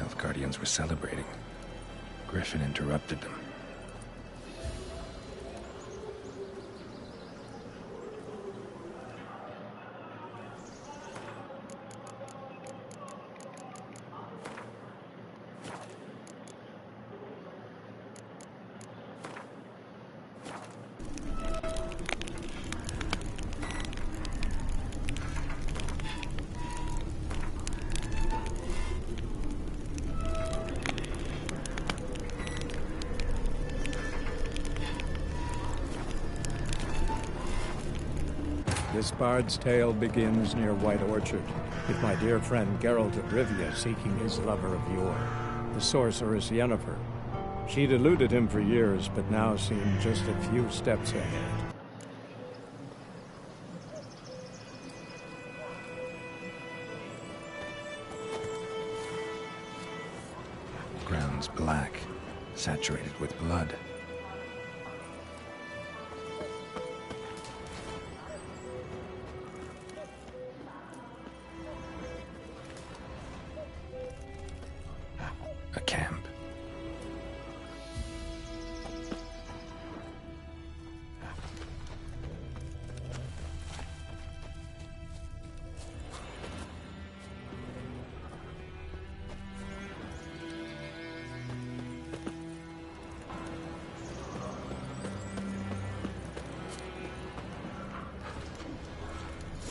Elf Guardians were celebrating. Griffin interrupted them. This bard's tale begins near White Orchard, with my dear friend Geralt of Rivia seeking his lover of yore, the sorceress Yennefer. She'd eluded him for years, but now seemed just a few steps ahead. Ground's black, saturated with blood. A camp.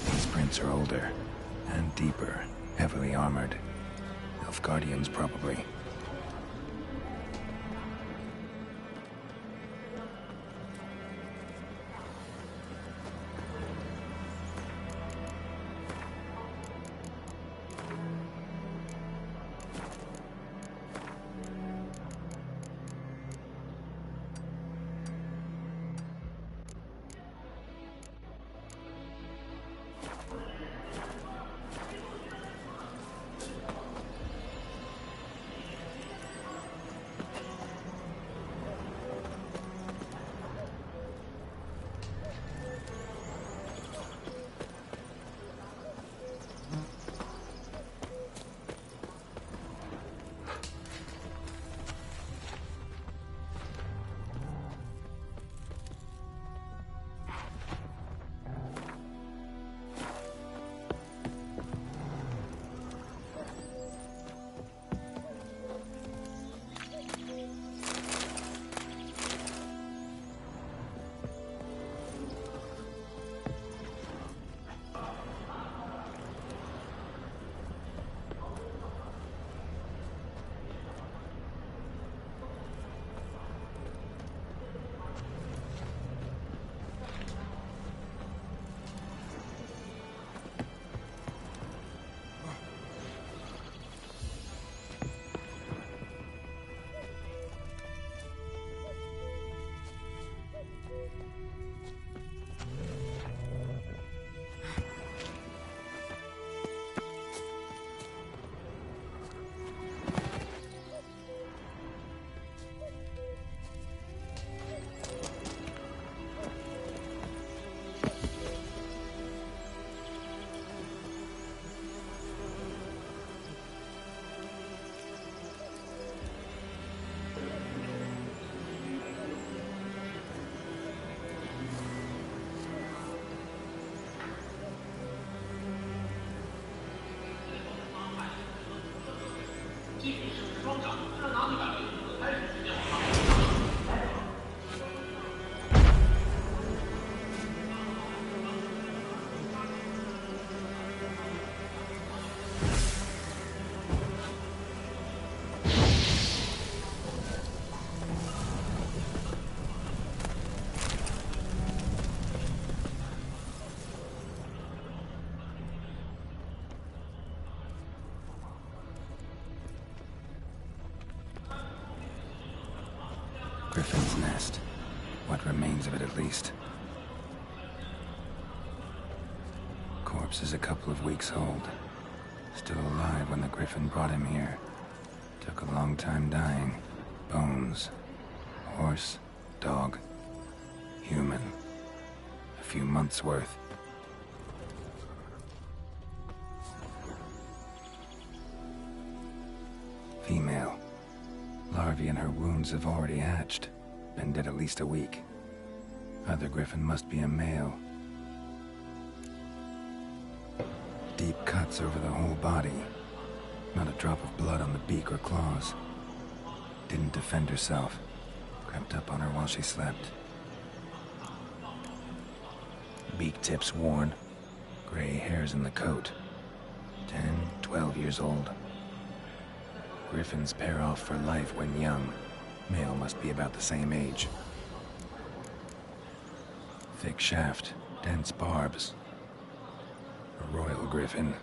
These prints are older and deeper, heavily armored. Elf Guardians, probably. Griffin's nest. What remains of it, at least. Corpse is a couple of weeks old. Still alive when the Griffin brought him here. Took a long time dying. Bones. Horse. Dog. Human. A few months' worth. larvae in her wounds have already hatched. Been dead at least a week. Other griffin must be a male. Deep cuts over the whole body. Not a drop of blood on the beak or claws. Didn't defend herself. Crept up on her while she slept. Beak tips worn. Gray hairs in the coat. 10, 12 years old. Griffins pair off for life when young. Male must be about the same age. Thick shaft, dense barbs. A royal griffin.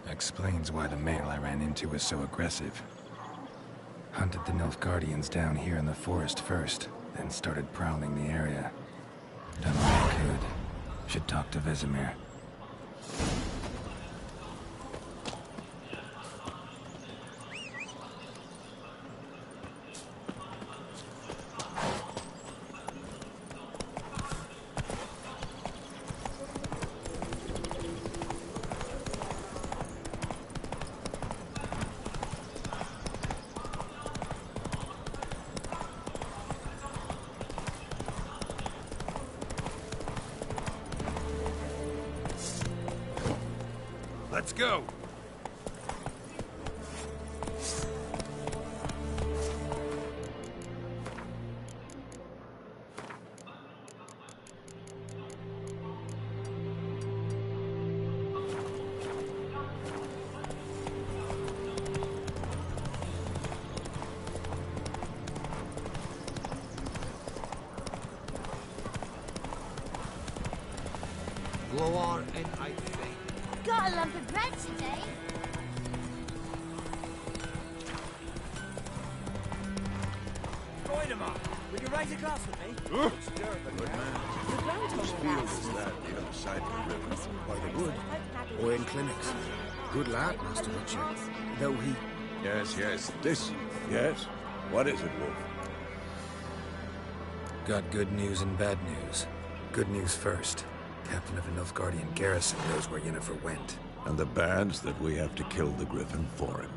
Explains why the male I ran into was so aggressive. Hunted the Nilfgaardians down here in the forest first, then started prowling the area. Done all I could. Should talk to Vesemir. Let's go! Go on and I think. Got a lump of bread today. Voidemar, would you raise a glass with me? Good man. Whose field is that the other side of the river? By the wood? Or in clinics? Good lad, Master Richard. Though he... Yes. This? Yes? What is it, Wolf? Got good news and bad news. Good news first. Captain of a Nilfgaardian garrison knows where Yennefer went. And the bad's that we have to kill the Griffin for him.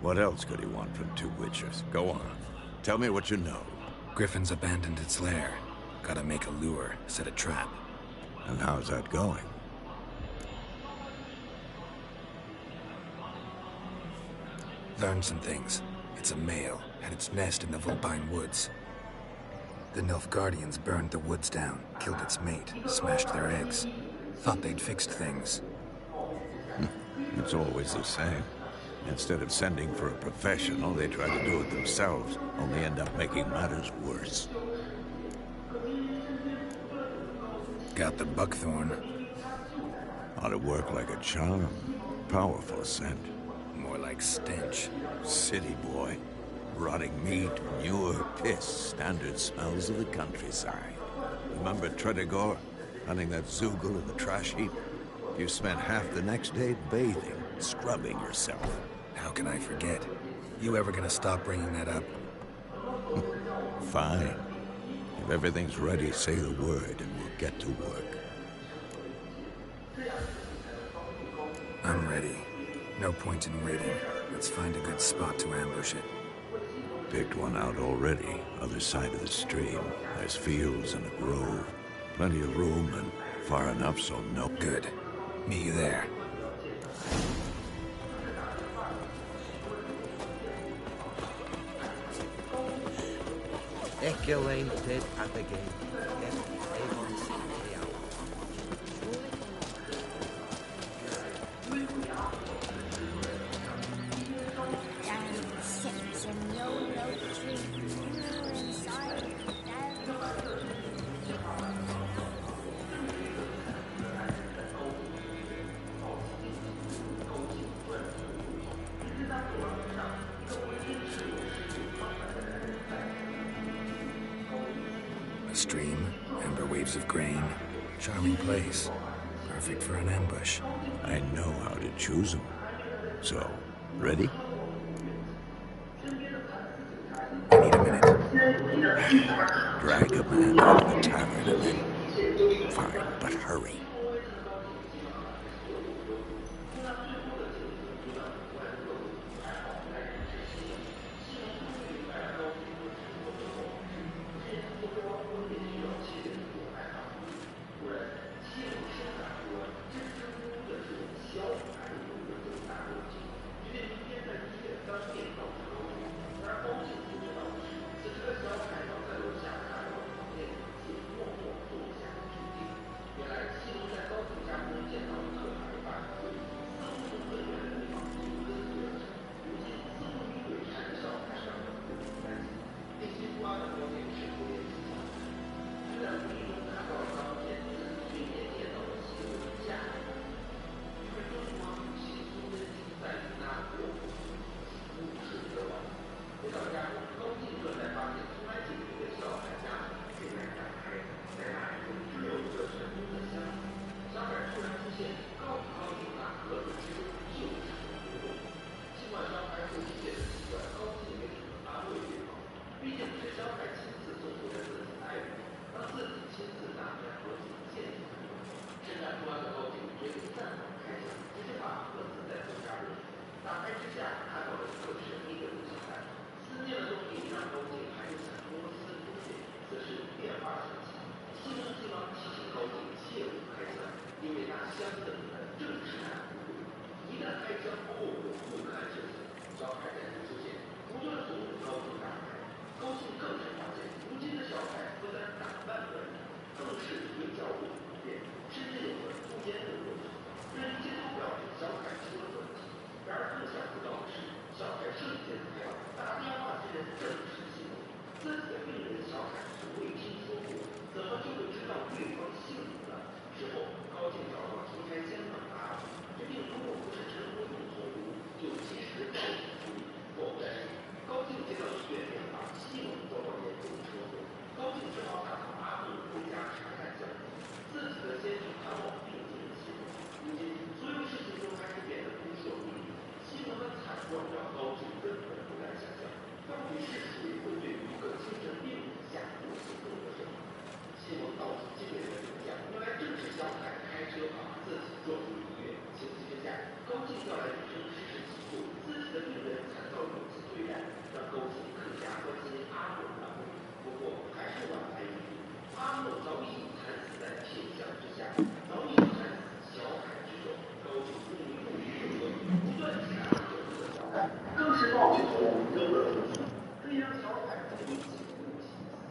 What else could he want from two witchers? Go on. Tell me what you know. Griffin's abandoned its lair. Gotta make a lure, set a trap. And how's that going? Learned some things. It's a male, had its nest in the Vulpine Woods. The Nilfgaardians burned the woods down, killed its mate, smashed their eggs. Thought they'd fixed things. It's always the same. Instead of sending for a professional, they try to do it themselves, only end up making matters worse. Got the buckthorn. Ought to work like a charm. Powerful scent. More like stench. City boy. Rotting meat, manure, piss, standard smells of the countryside. Remember Tredegor? Hunting that Zoogle in the trash heap? You spent half the next day bathing, scrubbing yourself. How can I forget? You ever gonna stop bringing that up? Fine. If everything's ready, say the word and we'll get to work. I'm ready. No point in waiting. Let's find a good spot to ambush it. Picked one out already, other side of the stream. There's fields and a grove. Plenty of room and far enough so no... Good. Meet you there. Echo ain't dead at the gate. A stream, amber waves of grain. Charming place. Perfect for an ambush. I know how to choose them. So, ready? I need a minute. Drag a man out of the tavern and then... Fine, but hurry.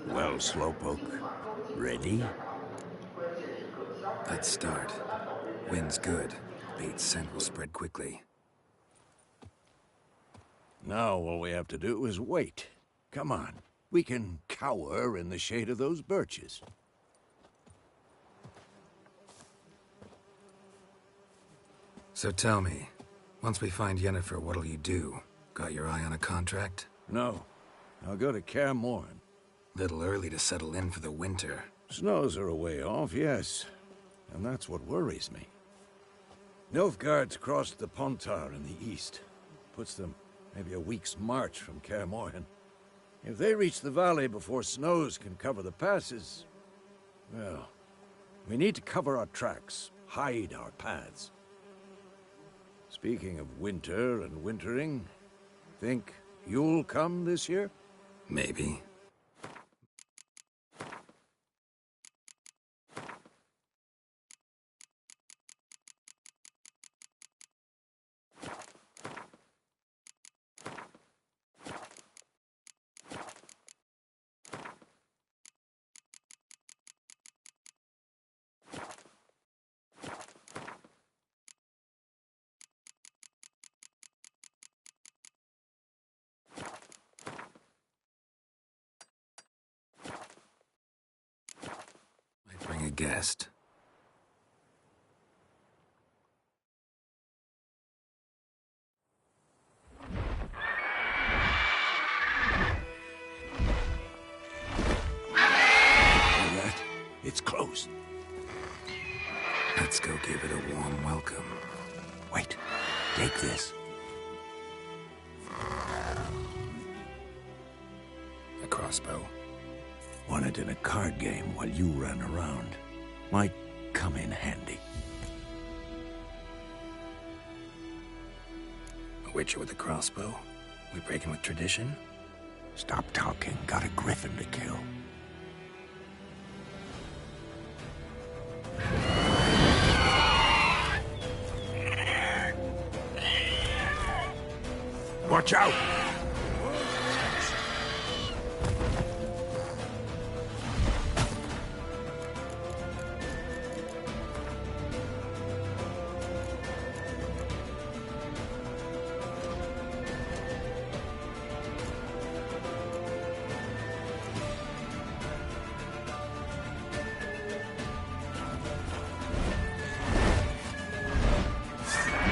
Well, Slowpoke, ready? Let's start. Wind's good. Bait's scent will spread quickly. Now all we have to do is wait. Come on. We can cower in the shade of those birches. So tell me, once we find Yennefer, what'll you do? Got your eye on a contract? No. I'll go to Kaer Morhen. Little early to settle in for the winter. Snows are a way off, yes. And that's what worries me. Nilfgaard's crossed the Pontar in the east. Puts them maybe a week's march from Kaer Morhen. If they reach the valley before snows can cover the passes, well, we need to cover our tracks, hide our paths. Speaking of winter and wintering, think you'll come this year? Maybe. Bring a guest. That, it's closed. Let's go give it a warm welcome. Wait, take this. A crossbow. Won it in a card game while you ran around. Might come in handy. A witcher with a crossbow? We breaking with tradition? Stop talking. Got a griffin to kill. Watch out!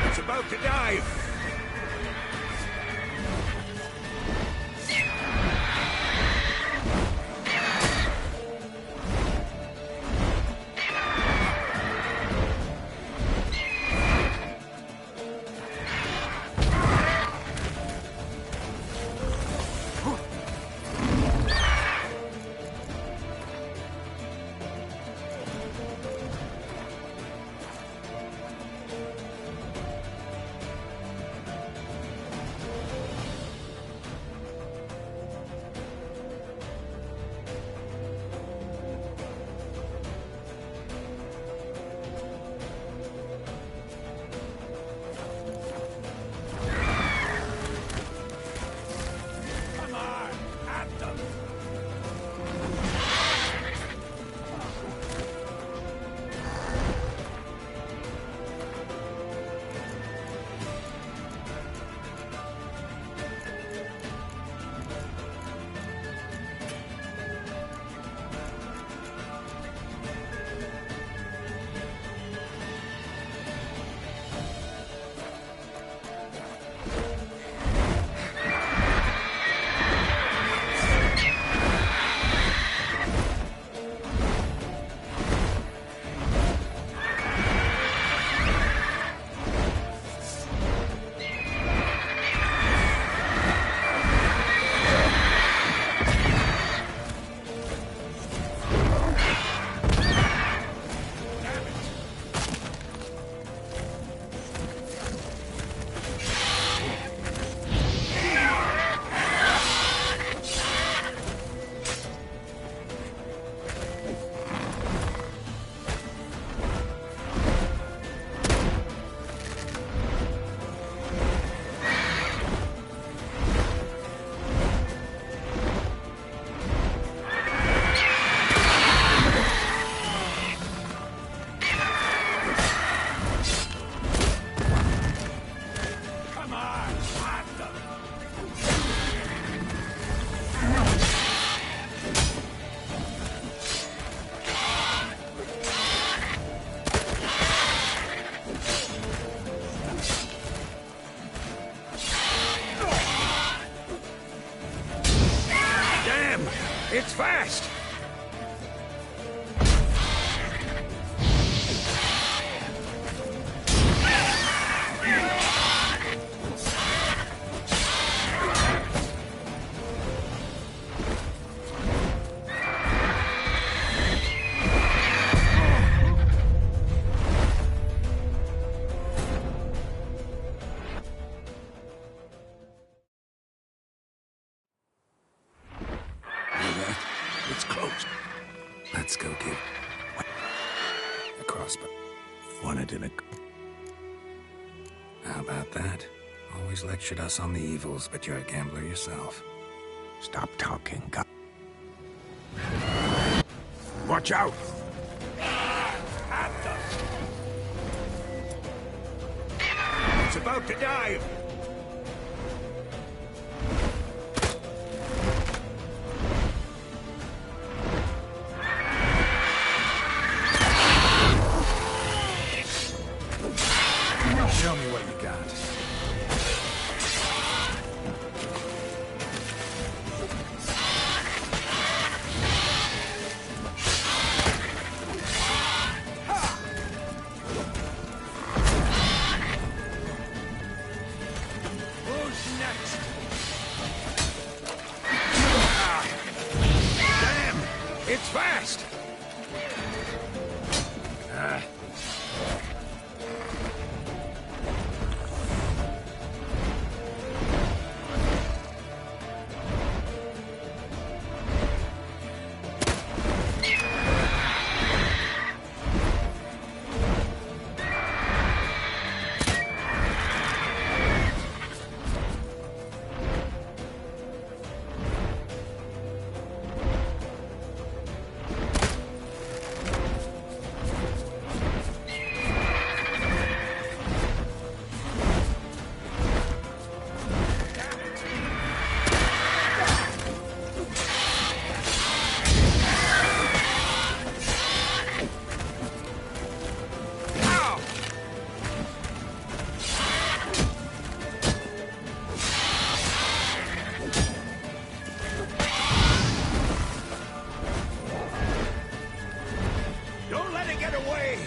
It's about to dive! house, but want it in a... How about that? Always lectured us on the evils, but you're a gambler yourself. Stop talking, Watch out! It's about to dive! Show me what you got. Who's next? Damn! It's fast! Don't let it get away!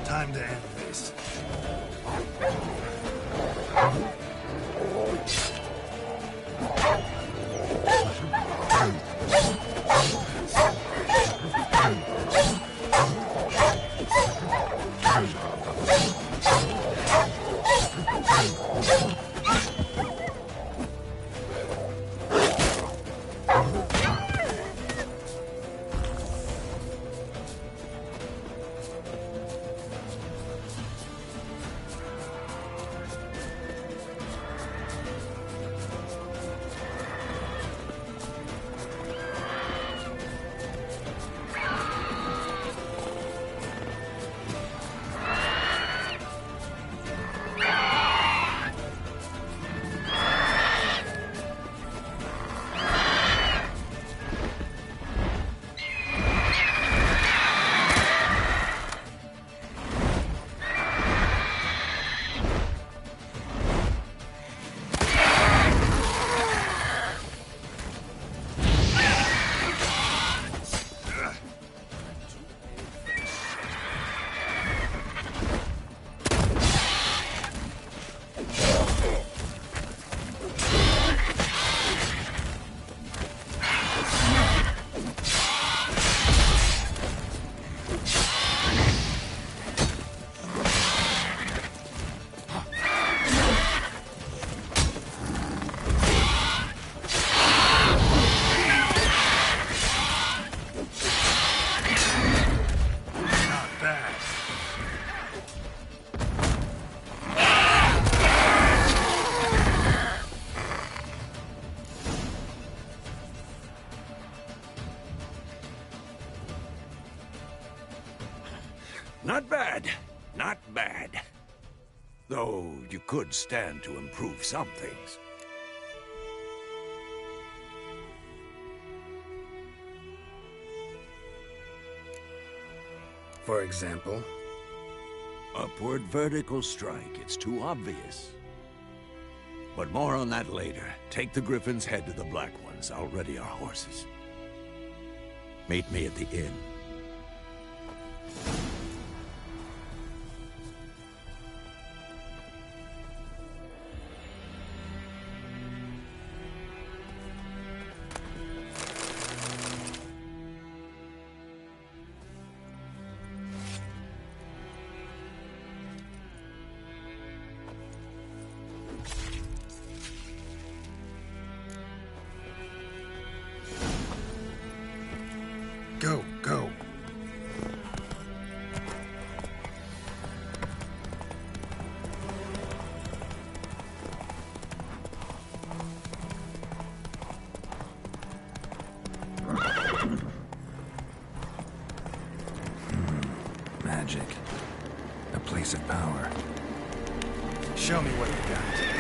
Time to end this. Not bad. Not bad. Though you could stand to improve some things. For example? Upward vertical strike. It's too obvious. But more on that later. Take the Griffin's head to the Black Ones. I'll ready our horses. Meet me at the inn. Go, go. Magic. A place of power. Show me what you got.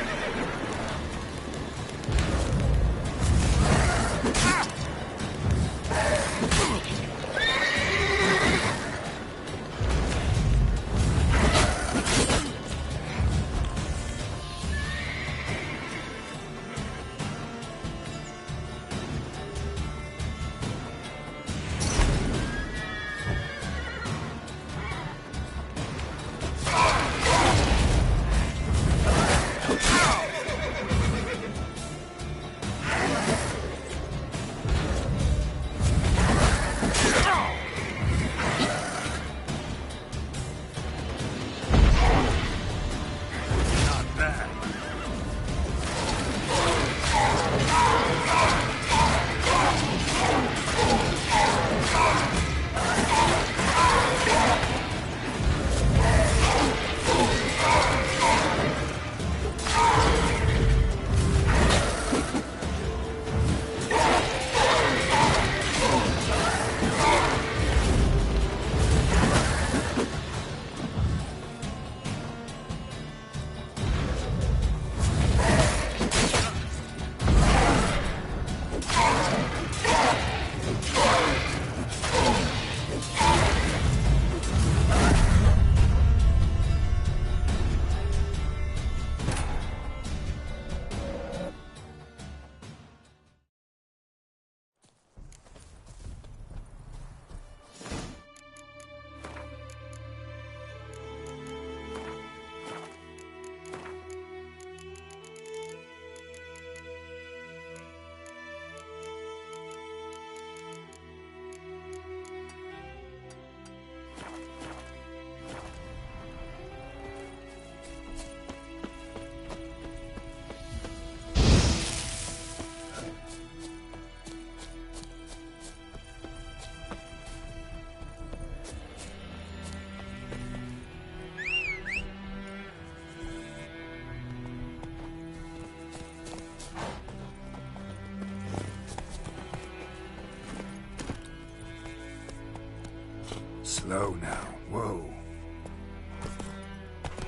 Slow now. Whoa.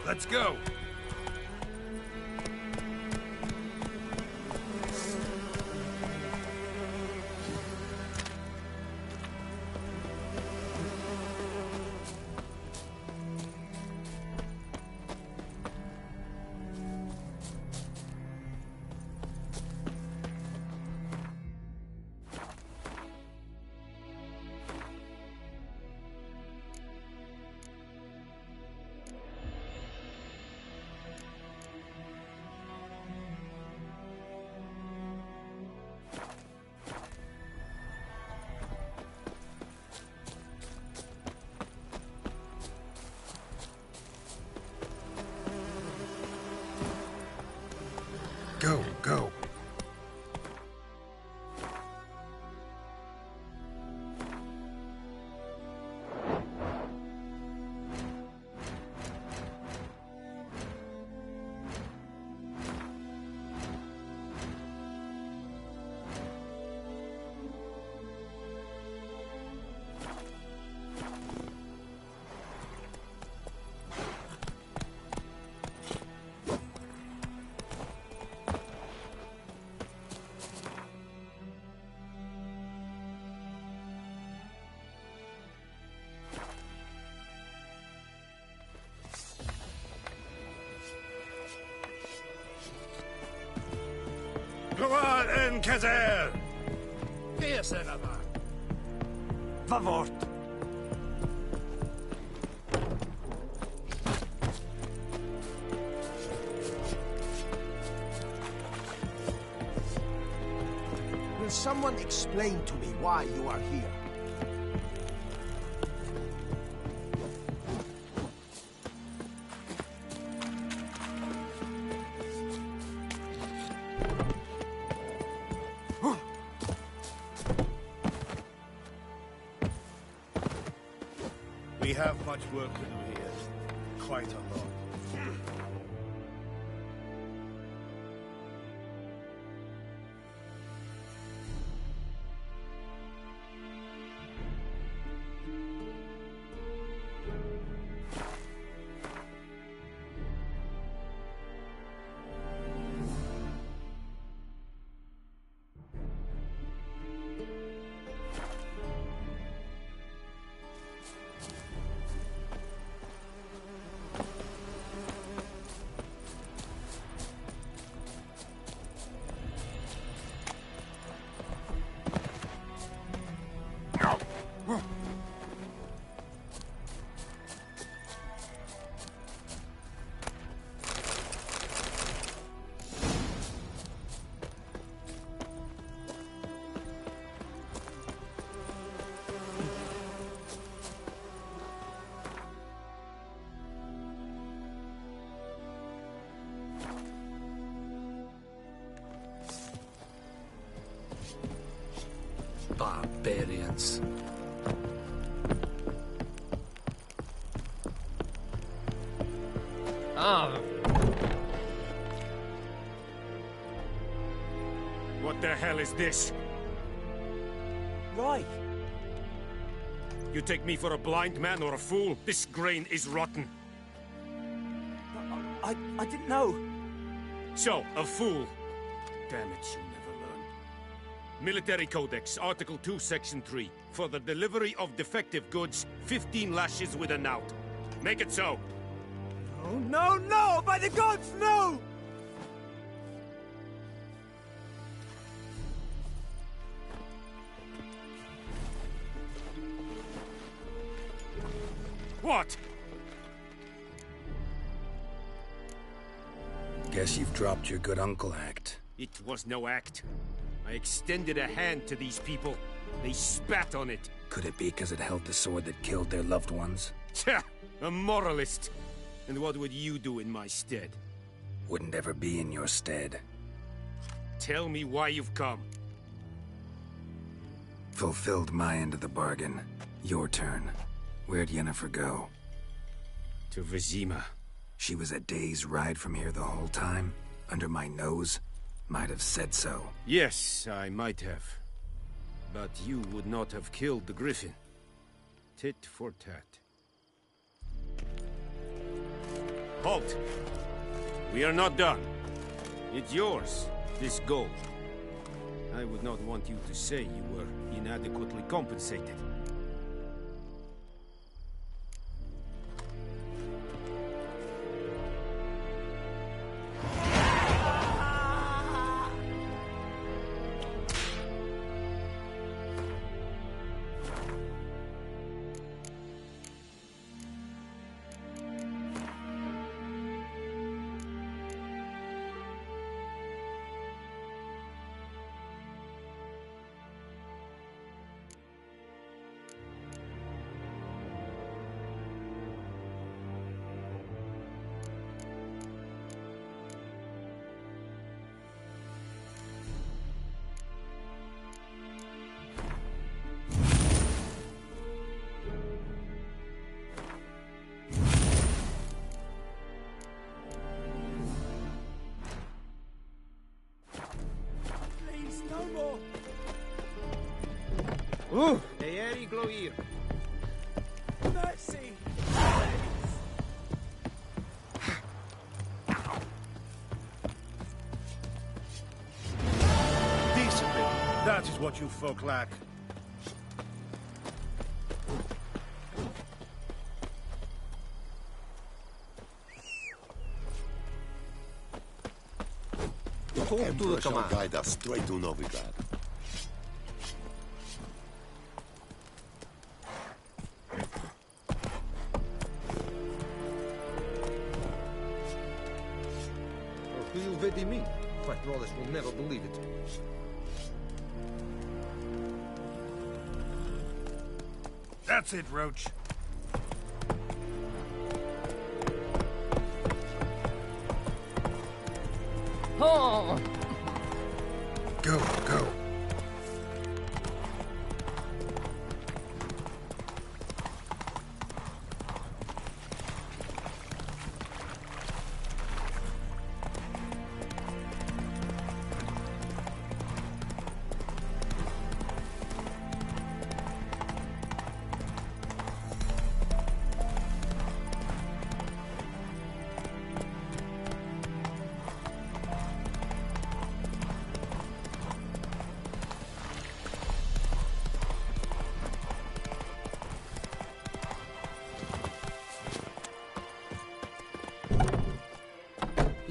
Let's go. Go, go. Gloire en Kazer! Favort. Will someone explain to me why you are here? have much work to do here. Quite a lot. Barbarians. What the hell is this? Right. You take me for a blind man or a fool? This grain is rotten. I didn't know. So, a fool. Damn it, you'll never learn. Military Codex, Article 2, Section 3. For the delivery of defective goods, 15 lashes with a knout. Make it so. Oh, no, no! By the gods, no! What? Guess you've dropped your good uncle act. It was no act. I extended a hand to these people. They spat on it. Could it be because it held the sword that killed their loved ones? Tja, a moralist. And what would you do in my stead? Wouldn't ever be in your stead. Tell me why you've come. Fulfilled my end of the bargain. Your turn. Where'd Yennefer go? To Vizima. She was a day's ride from here the whole time? Under my nose? Might have said so. Yes, I might have. But you would not have killed the griffin. Tit for tat. Halt! We are not done. It's yours, this gold. I would not want you to say you were inadequately compensated. Eeri gloir. Mercy! Decently. That is what you folk lack. Emperor shall guide us straight to Novigrad. Who you vedi me? My brothers will never believe it. That's it, Roach. Go, go.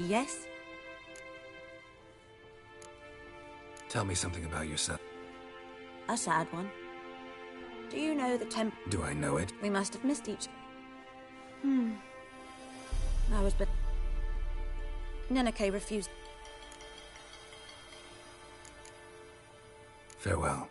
Yes? Tell me something about yourself. A sad one. Do you know the temp... Do I know it? We must have missed each... I was but... Nenike refused... Farewell.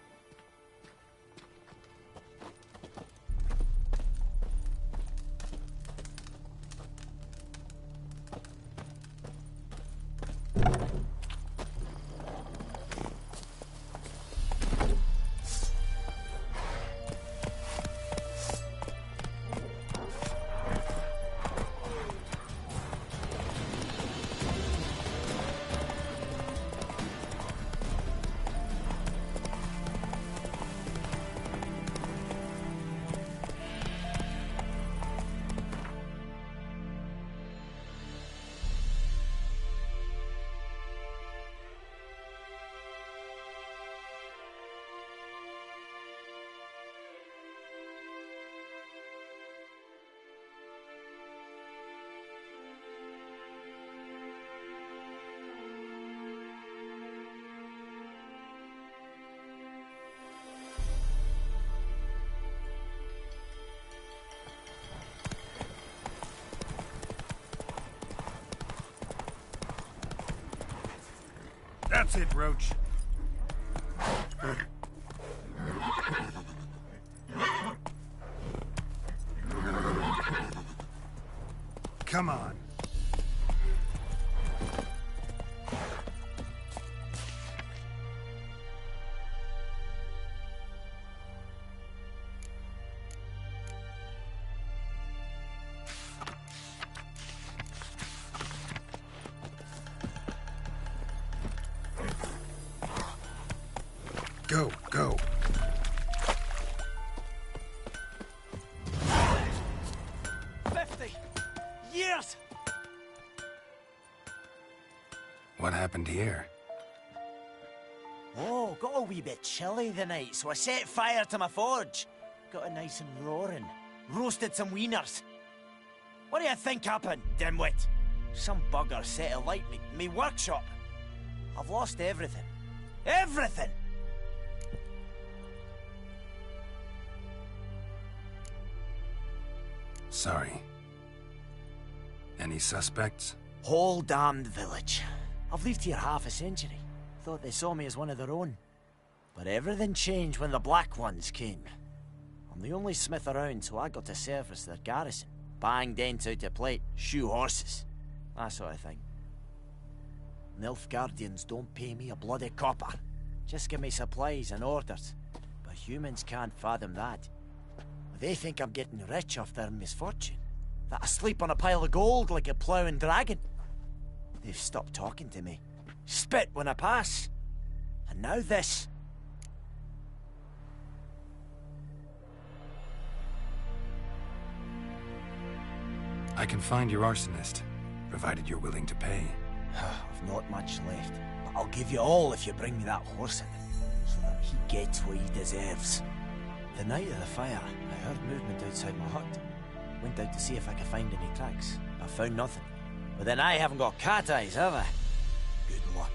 That's it, Roach. Come on. Go, go. Years! What happened here? Oh, got a wee bit chilly the night, so I set fire to my forge. Got it nice and roaring. Roasted some wieners. What do you think happened, dimwit? Some bugger set alight me workshop. I've lost everything. Everything! Sorry. Any suspects? Whole damned village. I've lived here half a century. Thought they saw me as one of their own. But everything changed when the Black Ones came. I'm the only smith around, so I got to service their garrison. Bang dents out of plate, shoe horses. That sort of thing. Nilfgaardians don't pay me a bloody copper. Just give me supplies and orders. But humans can't fathom that. They think I'm getting rich off their misfortune. That I sleep on a pile of gold like a ploughing dragon. They've stopped talking to me. Spit when I pass. And now this. I can find your arsonist, provided you're willing to pay. I've not much left, but I'll give you all if you bring me that horse in, so that he gets what he deserves. The night of the fire, I heard movement outside my hut. Went out to see if I could find any tracks. I found nothing. But then I haven't got cat eyes, have I? Good luck.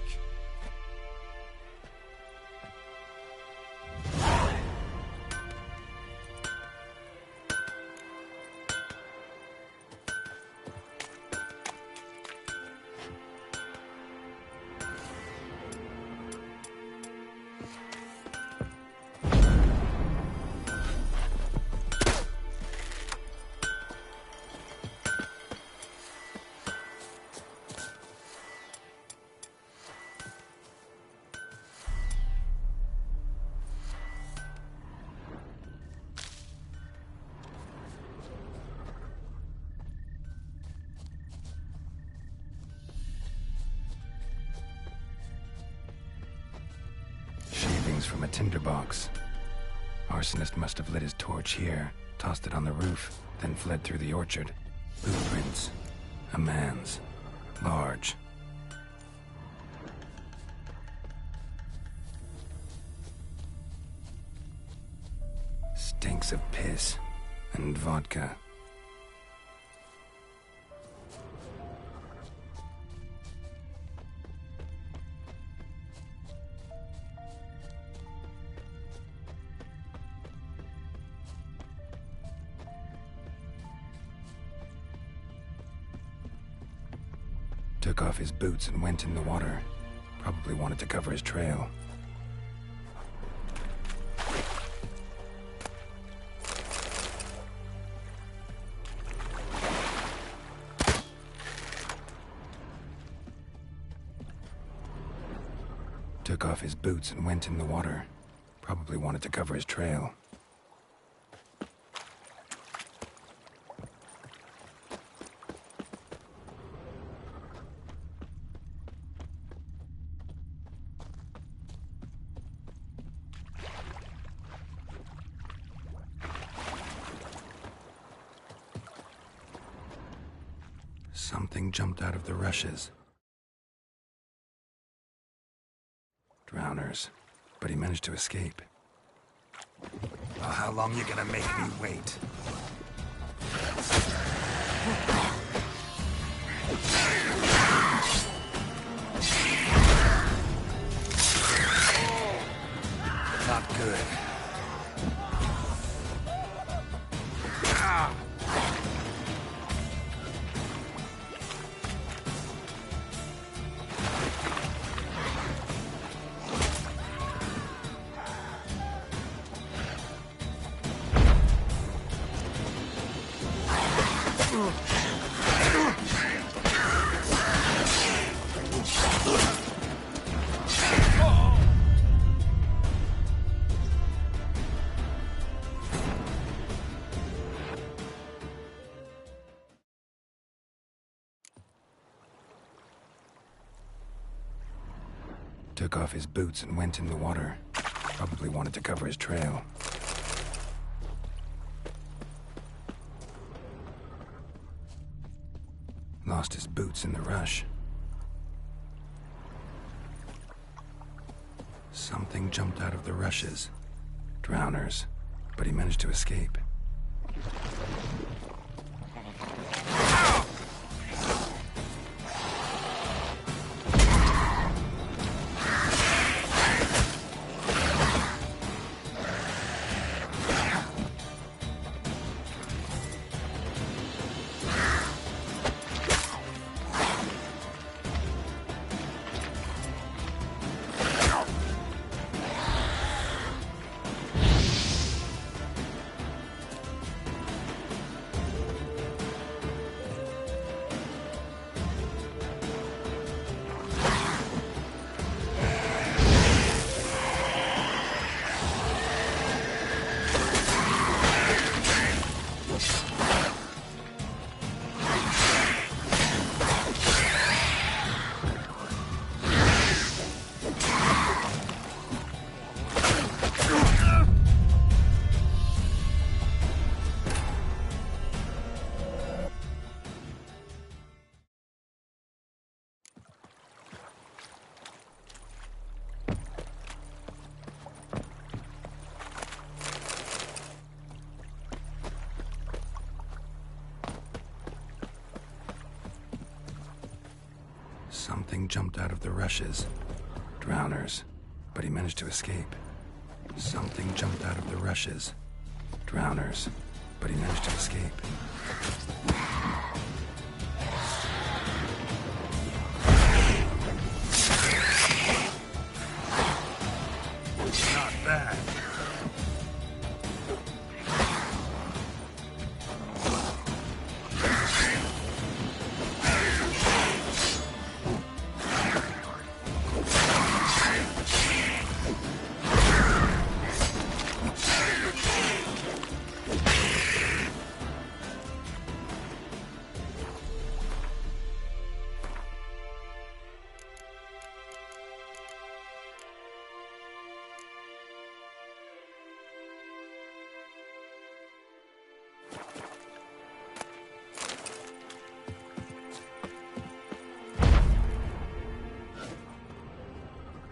From a tinderbox. Arsonist must have lit his torch here, tossed it on the roof, then fled through the orchard. Blueprints. A man's. Large. Stinks of piss and vodka. Took off his boots and went in the water. Probably wanted to cover his trail. Took off his boots and went in the water. Probably wanted to cover his trail. Something jumped out of the rushes. Drowners, but he managed to escape. Well, how long you gonna make me wait? Not good. Took off his boots and went in the water. Probably wanted to cover his trail. Lost his boots in the rush. Something jumped out of the rushes. Drowners, but he managed to escape. Something jumped out of the rushes. Drowners, but he managed to escape. Something jumped out of the rushes. Drowners, but he managed to escape. Not bad.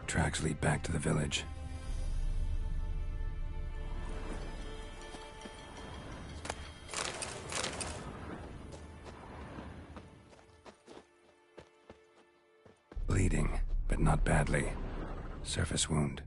Tracks lead back to the village. Bleeding, but not badly. Surface wound.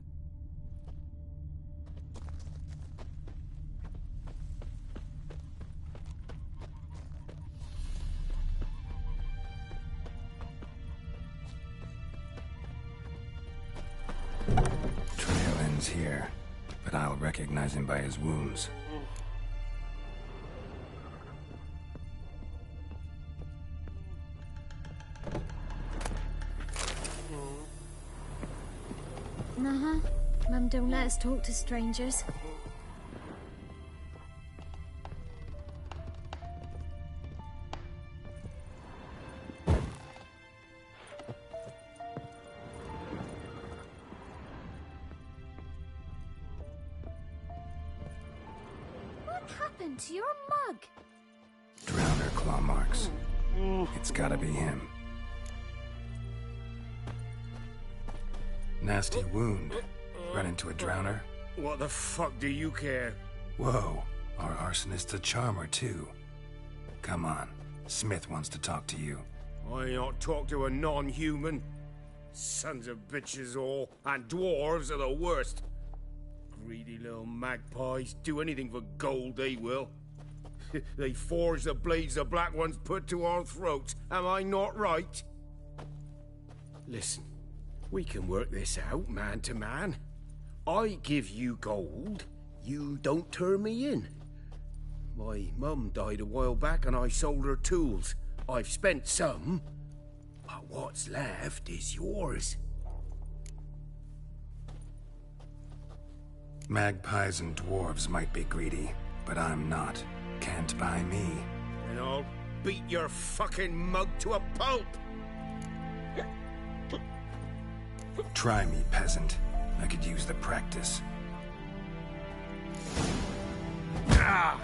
One's here, but I'll recognize him by his wounds. Uh-huh. Mum don't let us talk to strangers. What happened to your mug? Drowner claw marks. It's gotta be him. Nasty wound. Run into a drowner? What the fuck do you care? Whoa, our arsonist's a charmer too. Come on, Smith wants to talk to you. I not talk to a non-human. Sons of bitches all, and dwarves are the worst. Greedy little magpies, do anything for gold they will. They forge the blades the black ones put to our throats, am I not right? Listen, we can work this out man to man. I give you gold, you don't turn me in. My mum died a while back and I sold her tools. I've spent some, but what's left is yours. Magpies and dwarves might be greedy, but I'm not. Can't buy me. And I'll beat your fucking mug to a pulp! Try me, peasant. I could use the practice. Ah!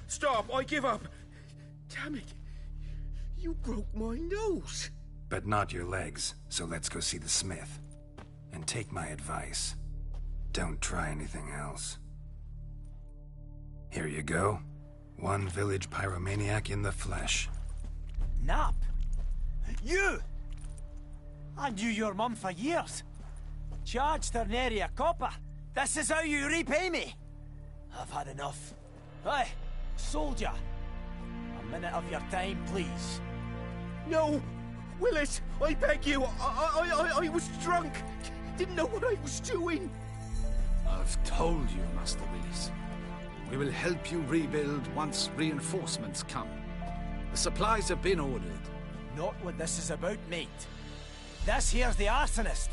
Stop, I give up. Damn it. You broke my nose. But not your legs, so let's go see the smith. And take my advice. Don't try anything else. Here you go. One village pyromaniac in the flesh. Nap? You? I knew your mum for years. Charged her nary a copper. This is how you repay me. I've had enough. Hey, soldier. A minute of your time, please. No! Willis, I beg you. I was drunk. Didn't know what I was doing. I've told you, Master Willis. We will help you rebuild once reinforcements come. The supplies have been ordered. Not what this is about, mate. This here's the arsonist.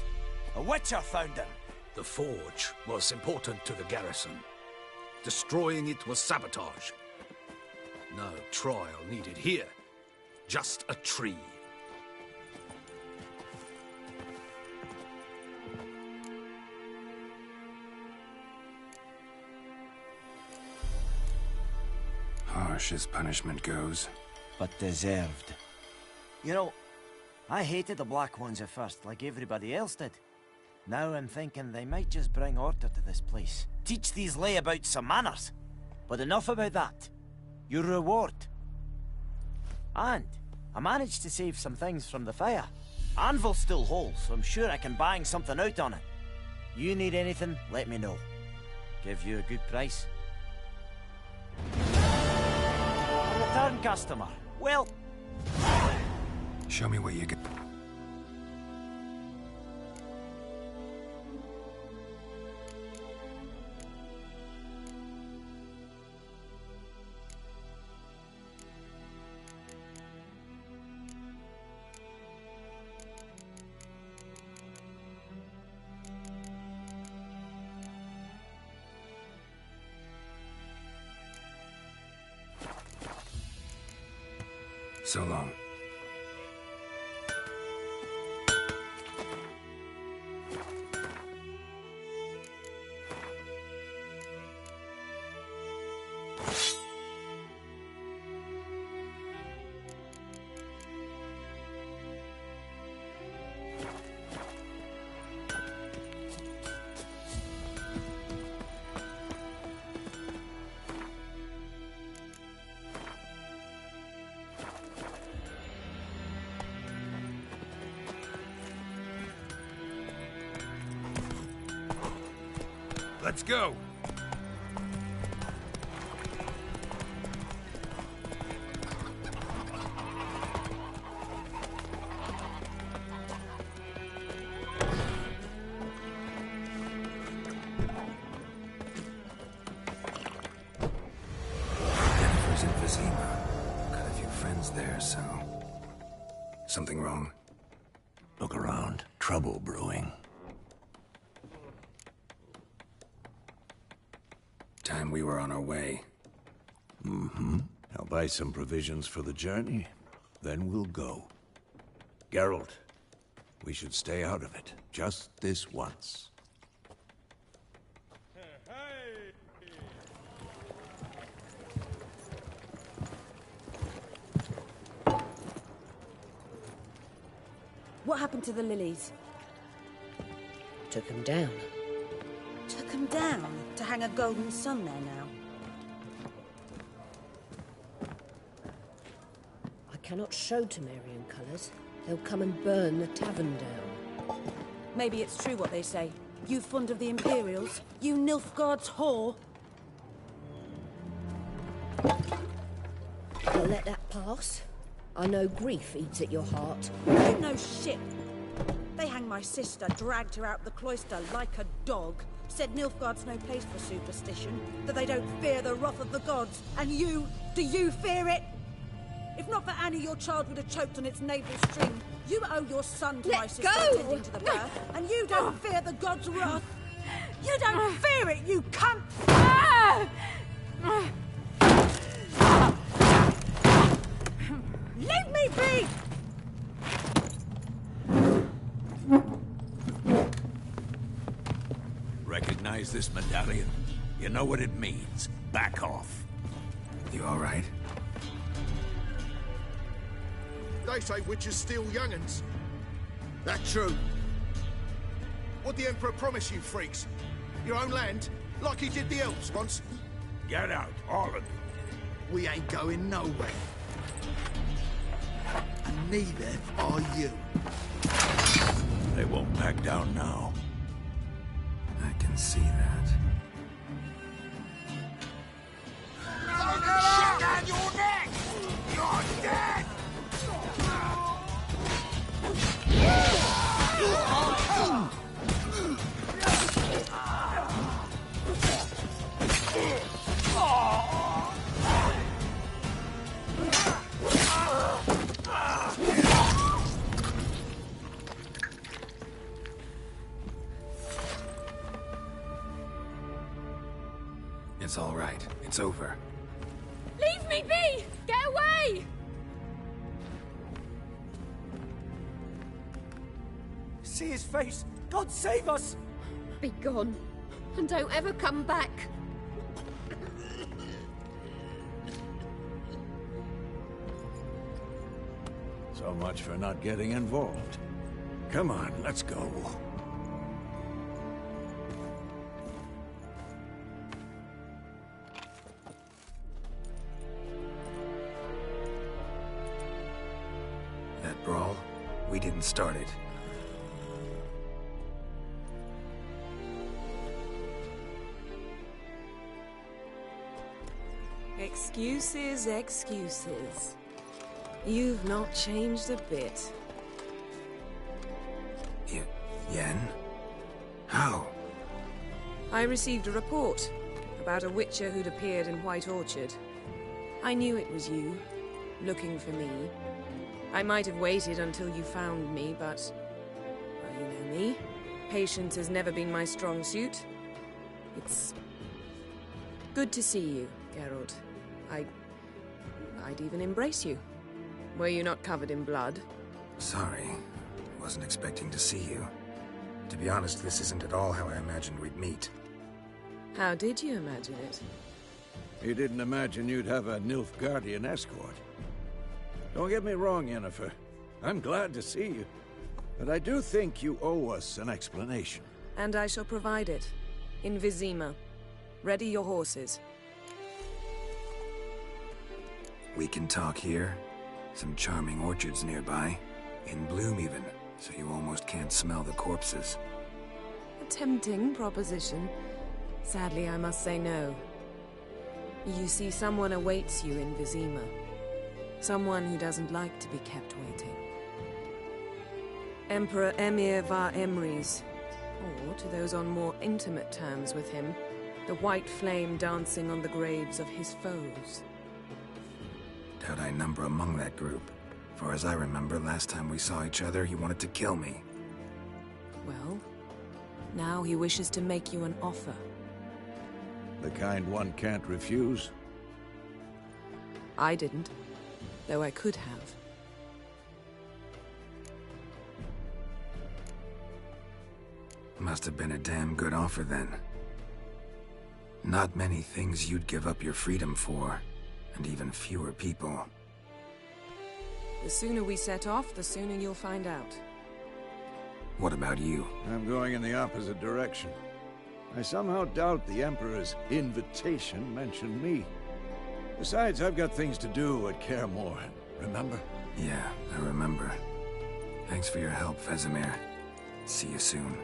A witcher found him. The forge was important to the garrison. Destroying it was sabotage. No trial needed here. Just a tree. Harsh as punishment goes. But deserved. You know, I hated the Black Ones at first, like everybody else did. Now I'm thinking they might just bring order to this place. Teach these layabouts some manners. But enough about that. Your reward. And I managed to save some things from the fire. Anvil's still whole, so I'm sure I can bang something out on it. You need anything, let me know. Give you a good price. A return customer. Well... Show me what you got. So long. Let's go! Jennifer's in Vizima. Got a few friends there, so... Something wrong? Look around. Trouble brewing. Time we were on our way. Mm-hmm. I'll buy some provisions for the journey. Then we'll go. Geralt, we should stay out of it. Just this once. What happened to the lilies? Took them down. Took them down to hang a golden sun there now. I cannot show Temerian colours. They'll come and burn the tavern down. Maybe it's true what they say. You fond of the Imperials? You Nilfgaard's whore? I'll let that pass. I know grief eats at your heart. You know shit. They hanged my sister, dragged her out the cloister like a dog. Said Nilfgaard's no place for superstition, that they don't fear the wrath of the gods. And you, do you fear it? If not for Annie, your child would have choked on its navel string. You owe your son to my sister attending to the birth, and you don't fear the gods' wrath. You don't fear it, you cunt! Leave me be! Recognize this medallion? You know what it means. Back off. You all right? They say witches steal young'uns. That true? What'd the Emperor promise you, freaks? Your own land? Like he did the elves once? Get out, all of you. We ain't going nowhere. And neither are you. They won't back down now. I can see that. Shut down your neck! You're dead! It's all right. It's over. Leave me be! Get away! See his face! God save us! Be gone. And don't ever come back. So much for not getting involved. Come on, let's go. That brawl, we didn't start it. Excuses, excuses. You've not changed a bit. Yen? How? I received a report about a witcher who'd appeared in White Orchard. I knew it was you, looking for me. I might have waited until you found me, but... well, you know me. Patience has never been my strong suit. It's... good to see you, Geralt. I'd even embrace you. Were you not covered in blood? Sorry. Wasn't expecting to see you. To be honest, this isn't at all how I imagined we'd meet. How did you imagine it? You didn't imagine you'd have a Nilfgaardian escort. Don't get me wrong, Yennefer. I'm glad to see you. But I do think you owe us an explanation. And I shall provide it. In Vizima. Ready your horses. We can talk here. Some charming orchards nearby. In bloom even, so you almost can't smell the corpses. A tempting proposition. Sadly, I must say no. You see, someone awaits you in Vizima. Someone who doesn't like to be kept waiting. Emperor Emir var Emrys, or, to those on more intimate terms with him, the white flame dancing on the graves of his foes. Doubt I number among that group. For as I remember, last time we saw each other, he wanted to kill me. Well, now he wishes to make you an offer. The kind one can't refuse? I didn't, though I could have. Must have been a damn good offer then. Not many things you'd give up your freedom for, and even fewer people. The sooner we set off, the sooner you'll find out. What about you? I'm going in the opposite direction. I somehow doubt the Emperor's invitation mentioned me. Besides, I've got things to do at Kaer Morhen, remember? Yeah, I remember. Thanks for your help, Vesemir. See you soon.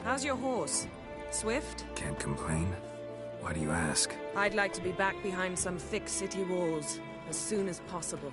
How's your horse? Swift? Can't complain. Why do you ask? I'd like to be back behind some thick city walls as soon as possible.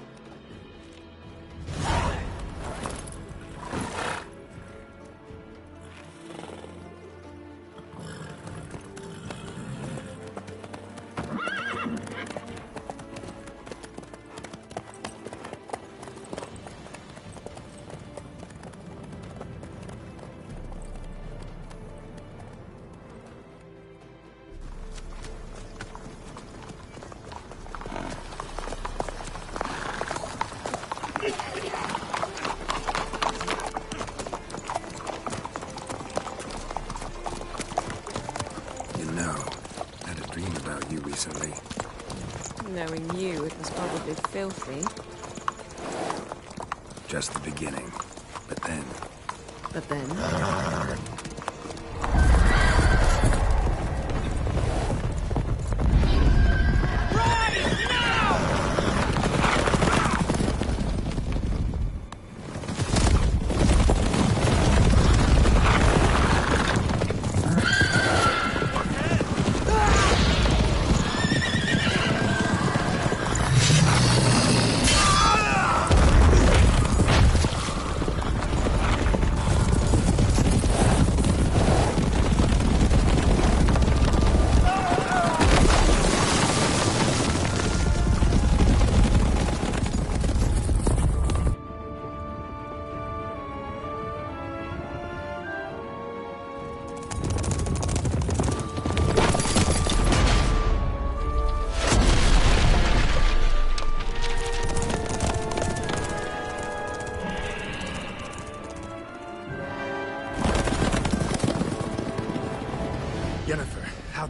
Recently. Knowing you, it was probably filthy. Just the beginning. But then... But then?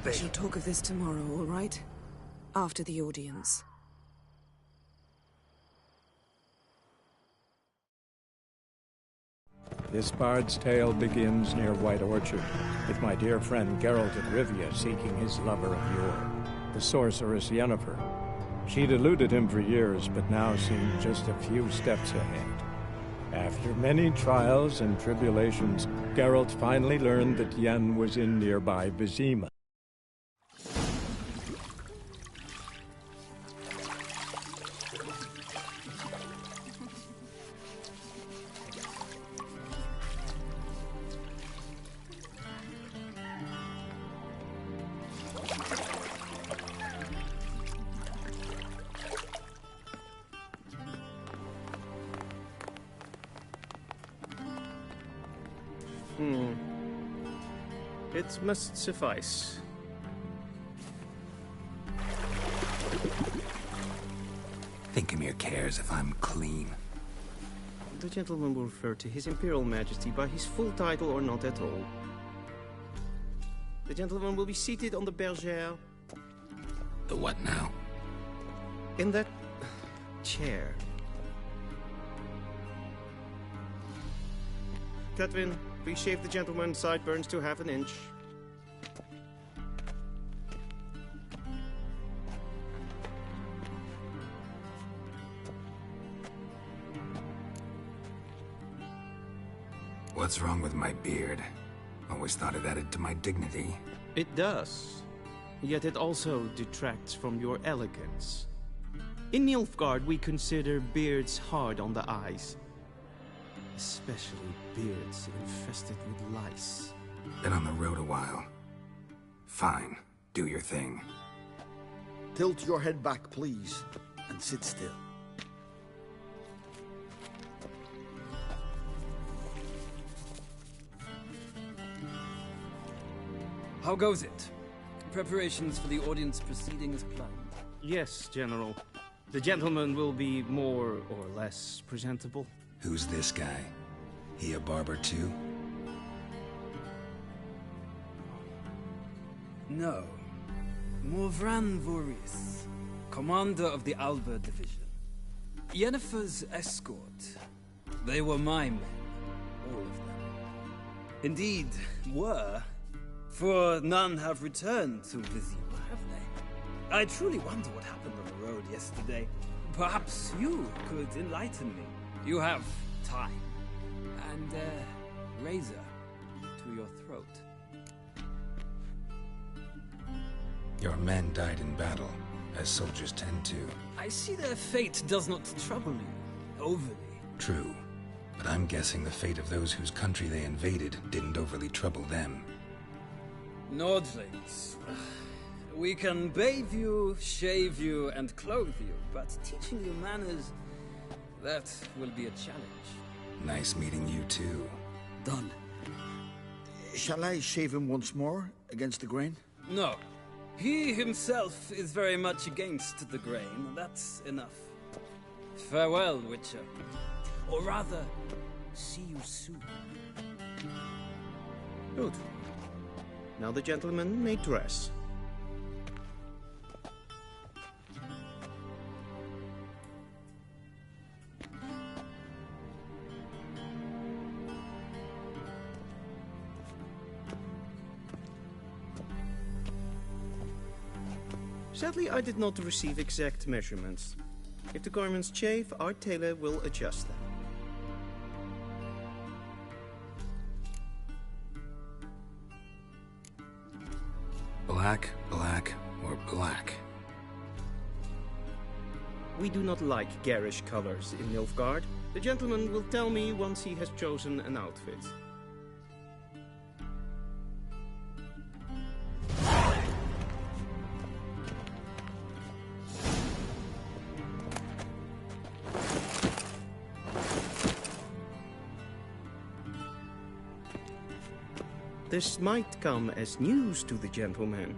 We shall talk of this tomorrow, all right? After the audience. This bard's tale begins near White Orchard, with my dear friend Geralt of Rivia seeking his lover of yore, the sorceress Yennefer. She'd eluded him for years, but now seemed just a few steps ahead. After many trials and tribulations, Geralt finally learned that Yen was in nearby Vizima. It must suffice. Thinkemere cares if I'm clean. The gentleman will refer to His Imperial Majesty by his full title or not at all. The gentleman will be seated on the bergère. The what now? In that chair. Catwin, please shave the gentleman's sideburns to half an inch. What's wrong with my beard? Always thought it added to my dignity. It does. Yet it also detracts from your elegance. In Nilfgaard, we consider beards hard on the eyes. Especially beards infested with lice. Been on the road a while. Fine. Do your thing. Tilt your head back, please, and sit still. How goes it? Preparations for the audience proceeding as planned? Yes, General. The gentleman will be more or less presentable. Who's this guy? He a barber too? No. Morvran Voorhis, commander of the Alba Division. Yennefer's escort. They were my men, all of them. Indeed, were. For none have returned to Vizima, have they? I truly wonder what happened on the road yesterday. Perhaps you could enlighten me. You have time. And a razor to your throat. Your men died in battle, as soldiers tend to. I see their fate does not trouble you, overly. True, but I'm guessing the fate of those whose country they invaded didn't overly trouble them. Nordlings. We can bathe you, shave you, and clothe you, but teaching you manners, that will be a challenge. Nice meeting you too. Done. Shall I shave him once more, against the grain? No. He himself is very much against the grain, that's enough. Farewell, Witcher. Or rather, see you soon. Good. Now the gentleman may dress. Sadly, I did not receive exact measurements. If the garments chafe, our tailor will adjust them. Black, black, or black? We do not like garish colors in Nilfgaard. The gentleman will tell me once he has chosen an outfit. This might come as news to the gentleman,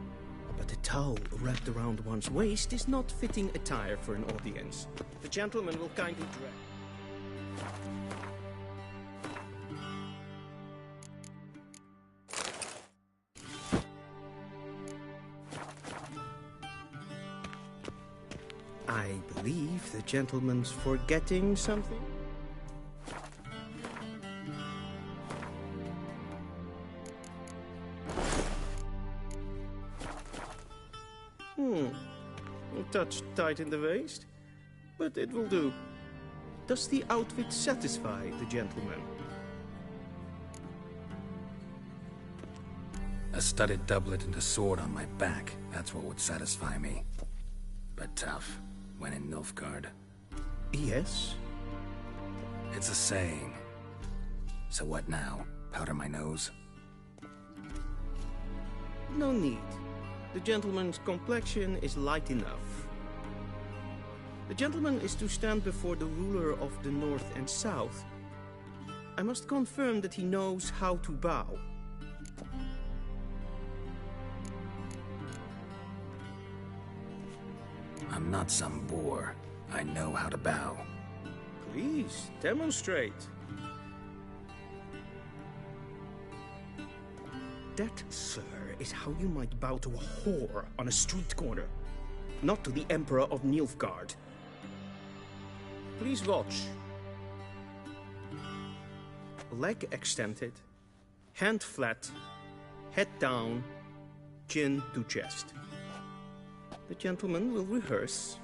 but a towel wrapped around one's waist is not fitting attire for an audience. The gentleman will kindly dress. I believe the gentleman's forgetting something. A touch tight in the waist, but it will do. Does the outfit satisfy the gentleman? A studded doublet and a sword on my back, that's what would satisfy me. But tough, when in Nilfgaard. Yes? It's a saying. So what now? Powder my nose? No need. The gentleman's complexion is light enough. The gentleman is to stand before the ruler of the North and South. I must confirm that he knows how to bow. I'm not some boor. I know how to bow. Please, demonstrate. That, sir, is how you might bow to a whore on a street corner, not to the Emperor of Nilfgaard. Please watch. Leg extended, hand flat, head down, chin to chest. The gentleman will rehearse.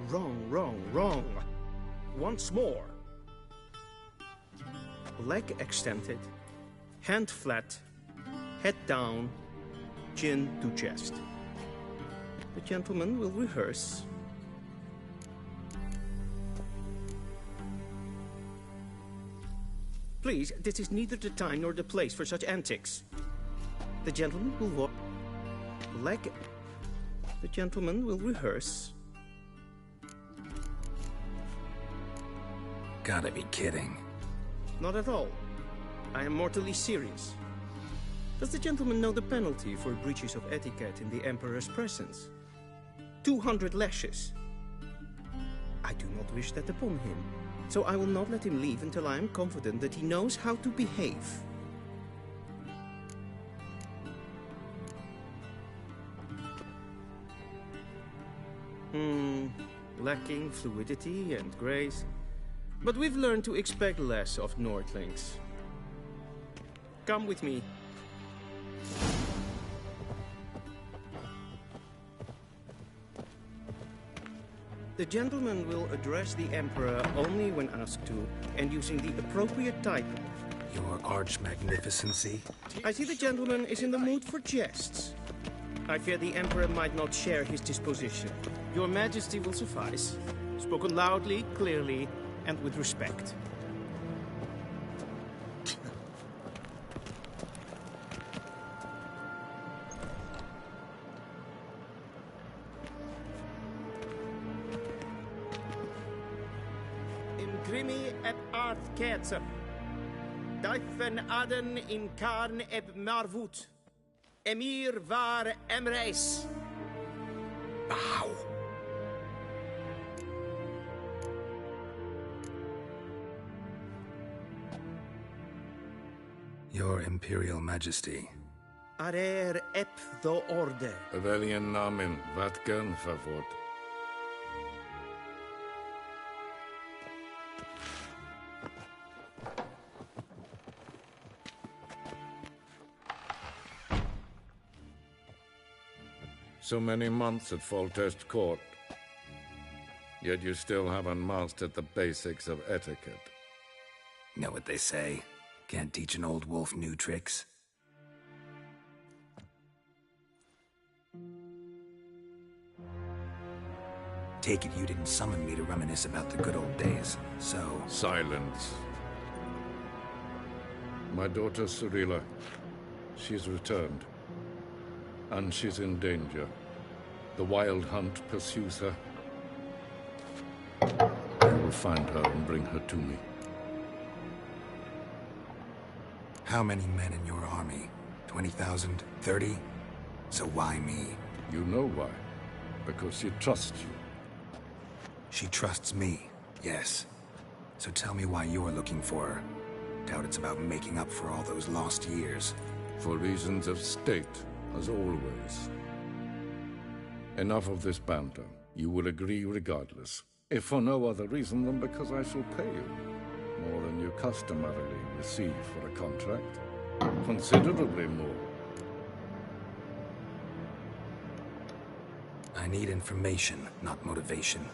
Wrong. Once more. Leg extended, hand flat, head down, chin to chest. The gentleman will rehearse. Please, this is neither the time nor the place for such antics. The gentleman will walk. Leg. The gentleman will rehearse. Gotta be kidding. Not at all. I am mortally serious. Does the gentleman know the penalty for breaches of etiquette in the Emperor's presence? 200 lashes. I do not wish that upon him, so I will not let him leave until I am confident that he knows how to behave. Lacking fluidity and grace. But we've learned to expect less of Nordlings. Come with me. The gentleman will address the Emperor only when asked to, and using the appropriate title. Your Arch-Magnificency? I see the gentleman is in the mood for jests. I fear the Emperor might not share his disposition. Your Majesty will suffice. Spoken loudly, clearly, and with respect. Imprimi et art ketzer. Daifen aden in karn eb marvut. Emir var emreis. Bow. Your Imperial Majesty. Arer ep do orde. Avelien namen, vatgen favort. So many months at Foltest Court, yet you still haven't mastered the basics of etiquette. Know what they say? Can't teach an old wolf new tricks. Take it you didn't summon me to reminisce about the good old days, so... Silence. My daughter Cirilla, she's returned. And she's in danger. The Wild Hunt pursues her. I will find her and bring her to me. How many men in your army? 20,000? 30? So why me? You know why. Because she trusts you. She trusts me, yes. So tell me why you're looking for her. Doubt it's about making up for all those lost years. For reasons of state, as always. Enough of this banter. You will agree regardless. If for no other reason than because I shall pay you. More than you customarily receive for a contract. Considerably more. I need information, not motivation.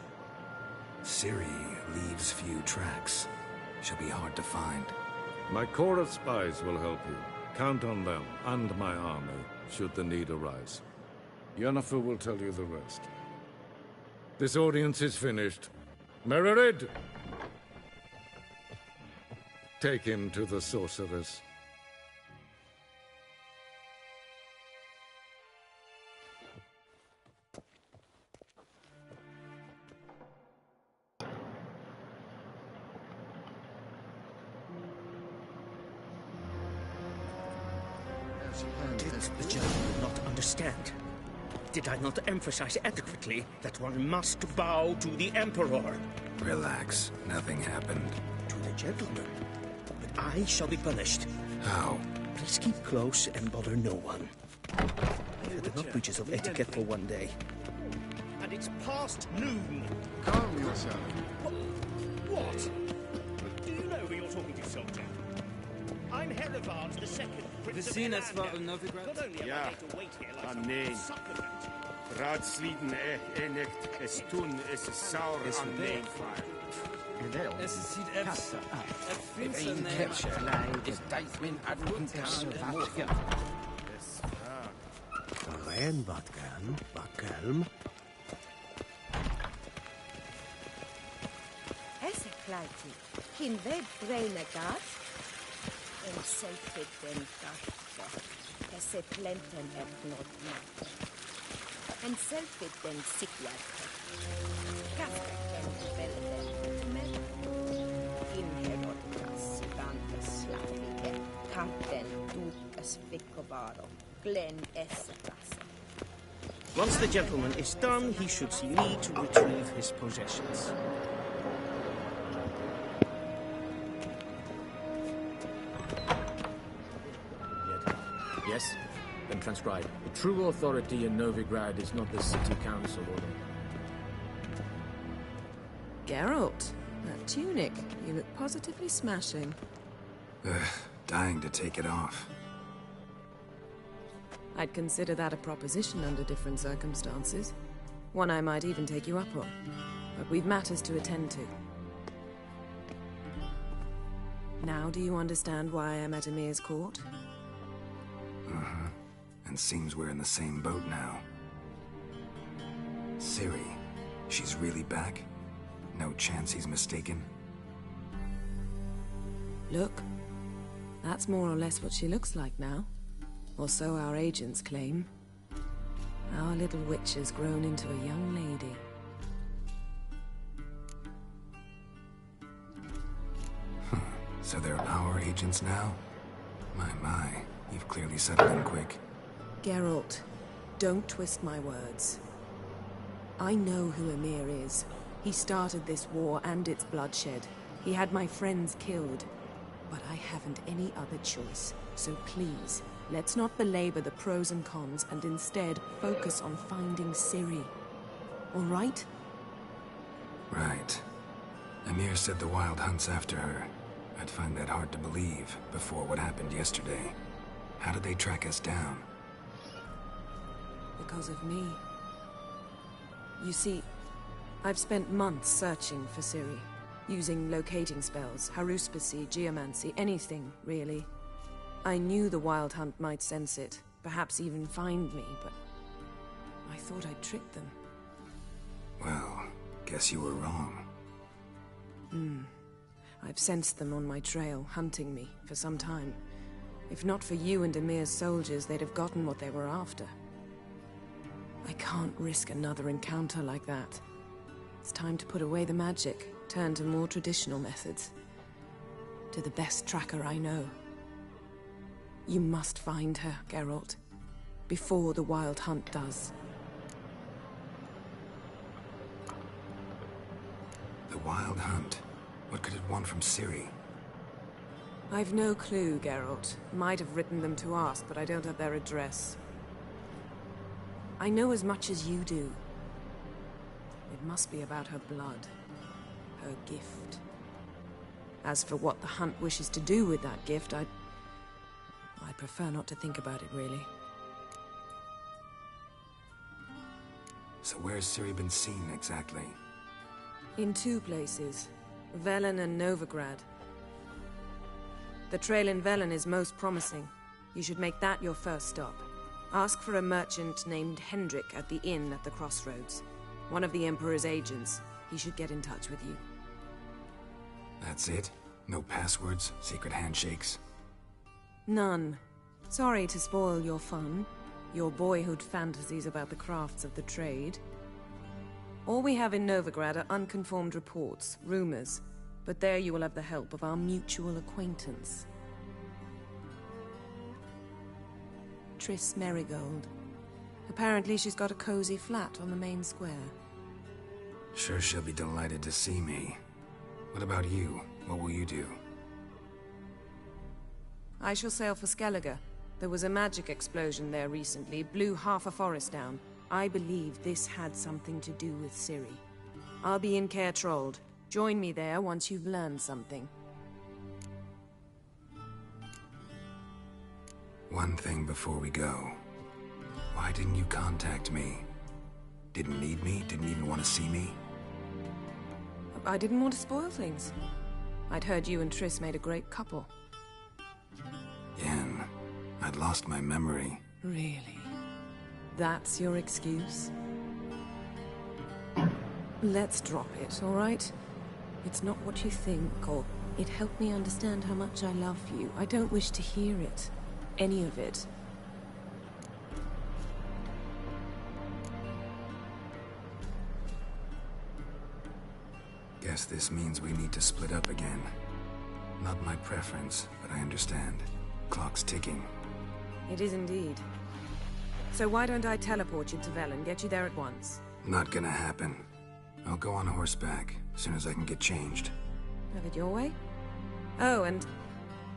Ciri leaves few tracks. She'll be hard to find. My corps of spies will help you. Count on them, and my army, should the need arise. Yennefer will tell you the rest. This audience is finished. Mererid! Take him to the sorceress. Did the gentleman not understand? Did I not emphasize adequately that one must bow to the Emperor? Relax. Nothing happened. To the gentleman. But I shall be punished. How? Please keep close and bother no one. I've had enough breaches of etiquette for one day. And it's past noon. Calm yourself. What? Do you know who you're talking to, soldier? I'm Herivard the Second, Prince of Visinas Erandia. waren Novigrad? Not only am I made to wait here like some succulent, Raadsliden enigt es tun es saur an neemvaar. Es ziet er finster nemen. Is Dijkmin uit Montferrat. Alleen bakkelm. Esse kleiti. Kin ved brene gas. En selfie den gas. Esse plenten blod mat. En selfie den sikjarte. Kasta den velden med. Inherod kassitante slavike. Kanten tuukas fikkovaro. Glen esse kassa. Once the gentleman is done, he should see me to retrieve his possessions. Yes? Then transcribe. The true authority in Novigrad is not the city council or the... Geralt, that tunic. You look positively smashing. Dying to take it off. I'd consider that a proposition under different circumstances. One I might even take you up on. But we've matters to attend to. Now do you understand why I'm at Emir's court? Uh-huh. And seems we're in the same boat now. Ciri, she's really back? No chance he's mistaken? Look, that's more or less what she looks like now. Or so our agents claim. Our little witch has grown into a young lady. So they're our agents now? My, you've clearly settled in quick. Geralt, don't twist my words. I know who Emir is. He started this war and its bloodshed. He had my friends killed. But I haven't any other choice. So please, let's not belabor the pros and cons and instead focus on finding Ciri. All right? Right. Emir said the Wild Hunt's after her. I'd find that hard to believe before what happened yesterday. How did they track us down? Because of me. You see, I've spent months searching for Ciri. Using locating spells, haruspicy, geomancy, anything, really. I knew the Wild Hunt might sense it, perhaps even find me, but I thought I'd tricked them. Well, guess you were wrong. I've sensed them on my trail, hunting me, for some time. If not for you and Emir's soldiers, they'd have gotten what they were after. I can't risk another encounter like that. It's time to put away the magic, turn to more traditional methods. To the best tracker I know. You must find her, Geralt. Before the Wild Hunt does. The Wild Hunt? What could it want from Ciri? I've no clue, Geralt. Might have written them to ask, but I don't have their address. I know as much as you do. It must be about her blood. Her gift. As for what the Hunt wishes to do with that gift, I'd prefer not to think about it, really. So where's Ciri been seen, exactly? In two places. Velen and Novigrad. The trail in Velen is most promising. You should make that your first stop. Ask for a merchant named Hendrik at the inn at the crossroads. One of the Emperor's agents. He should get in touch with you. That's it? No passwords? Secret handshakes? None. Sorry to spoil your fun. Your boyhood fantasies about the crafts of the trade. All we have in Novigrad are unconformed reports, rumors. But there you will have the help of our mutual acquaintance. Triss Merigold. Apparently she's got a cozy flat on the main square. Sure she'll be delighted to see me. What about you? What will you do? I shall sail for Skellige. There was a magic explosion there recently, blew half a forest down. I believe this had something to do with Ciri. I'll be in Caer Trold. Join me there once you've learned something. One thing before we go. Why didn't you contact me? Didn't need me? Didn't even want to see me? I didn't want to spoil things. I'd heard you and Triss made a great couple. Yen, I'd lost my memory. Really? That's your excuse? Let's drop it, all right? It's not what you think, or it helped me understand how much I love you. I don't wish to hear it. Any of it. Guess this means we need to split up again. Not my preference, but I understand. Clock's ticking. It is indeed. So why don't I teleport you to Velen, get you there at once? Not gonna happen. I'll go on horseback, as soon as I can get changed. Have it your way? Oh, and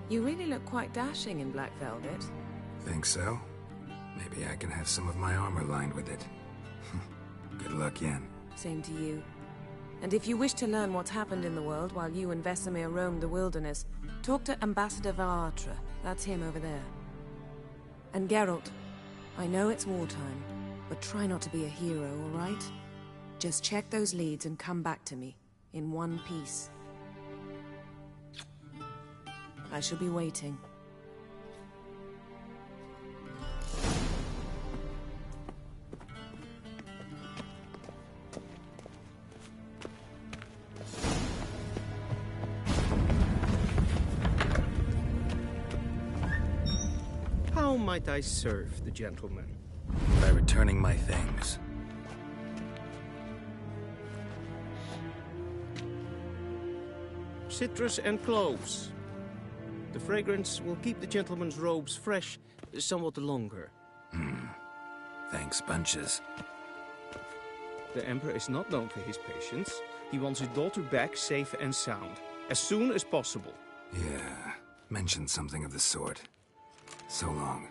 you really look quite dashing in black velvet. Think so? Maybe I can have some of my armor lined with it. Good luck, Yen. Same to you. And if you wish to learn what's happened in the world while you and Vesemir roamed the wilderness, talk to Ambassador Varatra. That's him over there. And Geralt, I know it's wartime, but try not to be a hero, all right? Just check those leads and come back to me, in one piece. I shall be waiting. How might I serve the gentleman? By returning my things. Citrus and cloves. The fragrance will keep the gentleman's robes fresh somewhat longer. Thanks, bunches. The Emperor is not known for his patience. He wants his daughter back safe and sound, as soon as possible. Yeah, mentioned something of the sort. So long.